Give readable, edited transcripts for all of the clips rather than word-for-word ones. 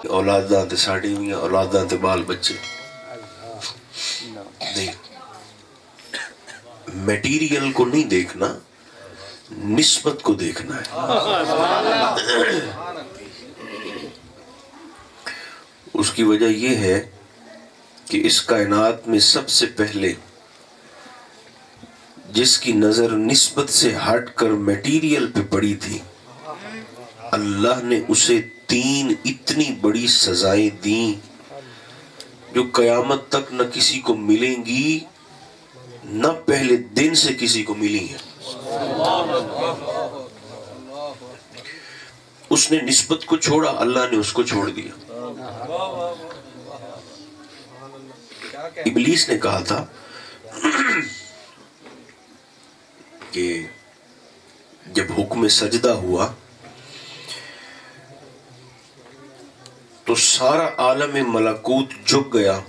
اولاداں تے ساڑی ہوئی اولاداں تے بال بچے نہیں، میٹیریل کو نہیں دیکھنا، نسبت کو دیکھنا ہے۔ اس کی وجہ یہ ہے کہ اس کائنات میں سب سے پہلے جس کی نظر نسبت سے ہٹ کر میٹیریل پہ پڑی تھی، اللہ نے اسے 3 اتنی بڑی سزائیں دیں جو قیامت تک نہ کسی کو ملیں گی، نہ پہلے دن سے کسی کو ملی ہیں۔ اس نے نسبت کو چھوڑا، اللہ نے اس کو چھوڑ دیا۔ ابلیس نے کہا تھا کہ جب حکم سجدہ ہوا تو سارا عالم ملکوت جھک گیا،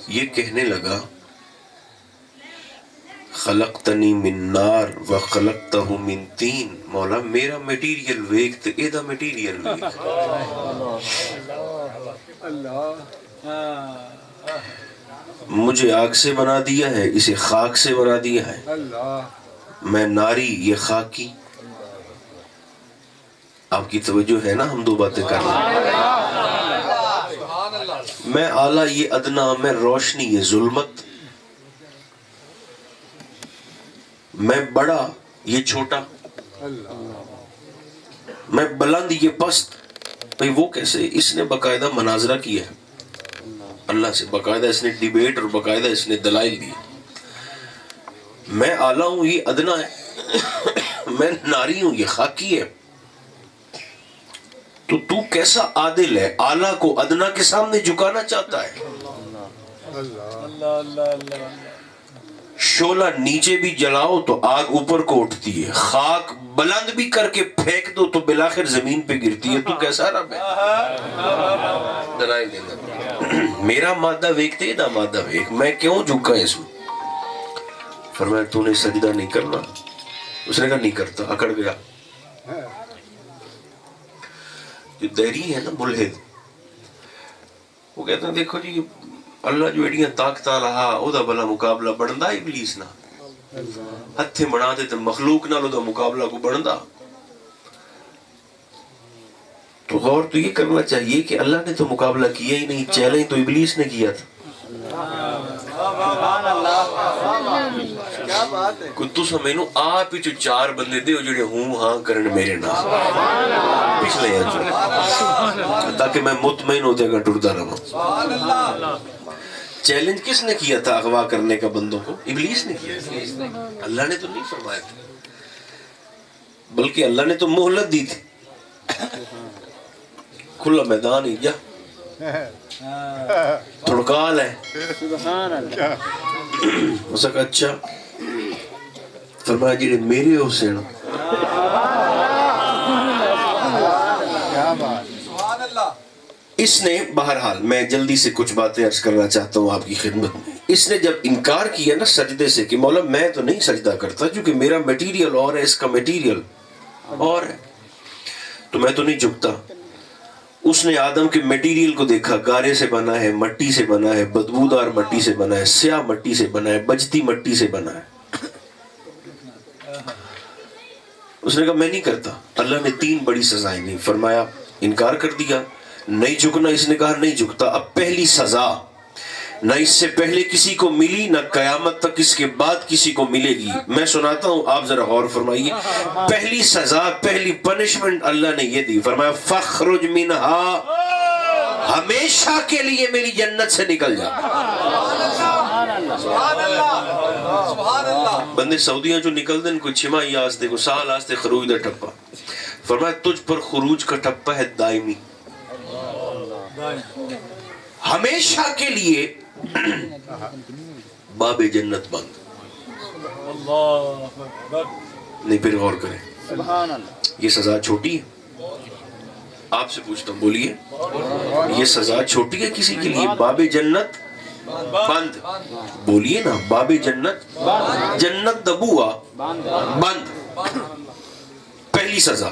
یہ کہنے لگا خلقتنی من نار وخلقتہ من طین، مولا میرا میٹیریل ویک تے ایدہ میٹیریل ویک۔ مجھے آگ سے بنا دیا ہے، اسے خاک سے بنا دیا ہے، میں ناری یہ خاکی۔ آپ کی توجہ ہے نا، ہم 2 باتیں کر رہے ہیں، میں اعلیٰ یہ ادنا، میں روشنی یہ ظلمت، میں بڑا یہ چھوٹا، میں بلند یہ پست۔ بھئی وہ کیسے؟ اس نے باقاعدہ مناظرہ کیا ہے اللہ سے، باقاعدہ اس نے ڈیبیٹ اور باقاعدہ اس نے دلائل دی۔ میں اعلیٰ ہوں یہ ادنا ہے، میں ناری ہوں یہ خاکی ہے، تو کیسا عادل ہے، اعلیٰ کو ادنا کے سامنے جھکانا چاہتا ہے۔ شعلہ نیچے بھی جلاؤ تو آگ اوپر کو اٹھتی ہے، خاک بلند بھی کر کے پھینک دو تو بالآخر زمین پہ گرتی ہے، تو کیسا رب ہے؟ دلائل دینا، میرا مادہ ویکتے دا مادہ ویک، میں کیوں جھکا اس میں؟ فرمایا تو نے سجدہ نہیں کرنا؟ اس نے کہا نہیں کرتا، اکڑ گیا۔ جو دہری ہے نا ملحد، وہ کہتے ہیں دیکھو جی اللہ جو ایڈیاں طاقتاں رہا او دا بلا مقابلہ بڑھندا ابلیس نہ، ہتھے بنا دے تے مخلوق نال او دا مقابلہ کو بڑھندا۔ تو غور تو یہ کرنا چاہیے کہ اللہ نے تو مقابلہ کیا ہی نہیں، چیلنج تو ابلیس نے کیا تھا۔ کوئی تسا مینوں آپ ہی 4 بندے دے جڑے ہوں ہاں کرن میرے نال پچھلے ہیں، تاکہ میں مطمئن ہو جائے گا ٹرتا رہا۔ چیلنج کس نے کیا تھا اغوا کرنے کا بندوں کو؟ ابلیس نے کیا تھا، اللہ نے تو نہیں فرمایا تھا، بلکہ اللہ نے تو مہلت دی تھی، کھلا میدان ہی جا تھڑکال ہے۔ اس کا اچھا فرمایا جی میرے حسین، اس نے بہرحال میں جلدی سے کچھ باتیں عرض کرنا چاہتا ہوں آپ کی خدمت میں۔ اس نے جب انکار کیا نا سجدے سے کہ مولا میں تو نہیں سجدہ کرتا کیونکہ میرا میٹیریل اور ہے، اس کا میٹیریل اور ہے، تو میں تو نہیں جھکتا۔ اس نے آدم کے میٹیریل کو دیکھا، گارے سے بنا ہے، مٹی سے بنا ہے، بدبودار مٹی سے بنا ہے، سیاہ مٹی سے بنا ہے، بجتی مٹی سے بنا ہے۔ اس نے کہا میں نہیں کرتا۔ اللہ نے 3 بڑی سزائیں دی، فرمایا انکار کر دیا، نہیں جھکنا، اس نے کہا نہیں جھکتا۔ اب پہلی سزا نہ اس سے پہلے کسی کو ملی، نہ قیامت تک اس کے بعد کسی کو ملے گی۔ میں سناتا ہوں، آپ ذرا غور فرمائیے۔ پہلی سزا، پہلی پنشمنٹ اللہ نے یہ دی، فرمایا فَخْرُجْ مِنْهَا، ہمیشہ کے لیے میری جنت سے نکل جا۔ بندے سعودیاں جو نکل دیں کوئی 6 ماہ آستے کوئی سال آستے خروج دا ٹپا، فرمایا تجھ پر خروج کا ٹپا ہے دائمی، ہمیشہ کے لیے باب جنت بند۔ نہیں پھر غور کریں، یہ سزا چھوٹی ہے؟ آپ سے پوچھتا ہوں، بولیے یہ سزا چھوٹی ہے کسی کے لیے؟ باب جنت بند، بولیے نا، باب جنت، جنت دبوا بند، پہلی سزا۔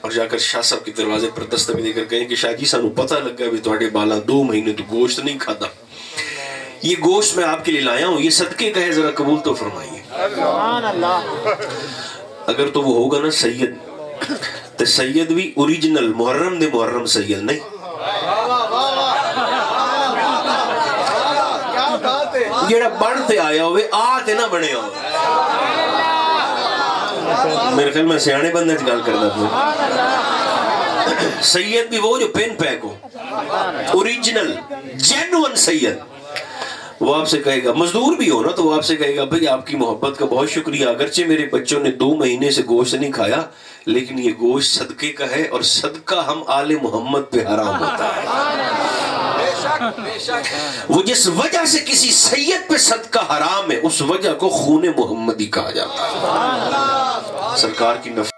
اور جا کر شاہ صاحب کے دروازے پر دستک دے کر کہیں کہ شاہ جی سانو پتہ لگ گیا بھی تواڈے بالا 2 مہینے تو گوشت نہیں کھادا، یہ گوشت میں آپ کے لیے لایا ہوں، یہ صدقے کا ہے، ذرا قبول تو فرمائیے۔ سبحان اللہ۔ اگر تو وہ ہوگا نا سید، تو سید بھی اوریجنل محرم دے محرم سید نہیں، جیڑا بنتے آیا ہوئے آتے نہ بنے ہو۔ میرے خیال میں سیانے بندے گل کرنا تھا، سید بھی وہ جو پین پیک ہو، اوریجنل جینوئن سید، وہ آپ سے کہے گا، مزدور بھی ہو نا تو وہ آپ سے کہے گا بھئی آپ کی محبت کا بہت شکریہ، اگرچہ میرے بچوں نے 2 مہینے سے گوشت نہیں کھایا لیکن یہ گوشت صدقے کا ہے، اور صدقہ ہم آل محمد پہ حرام ہوتا ہے۔ وہ جس وجہ سے کسی سید پہ صدقہ حرام ہے اس وجہ کو خون محمدی کہا جاتا ہے۔ سرکار کی نفس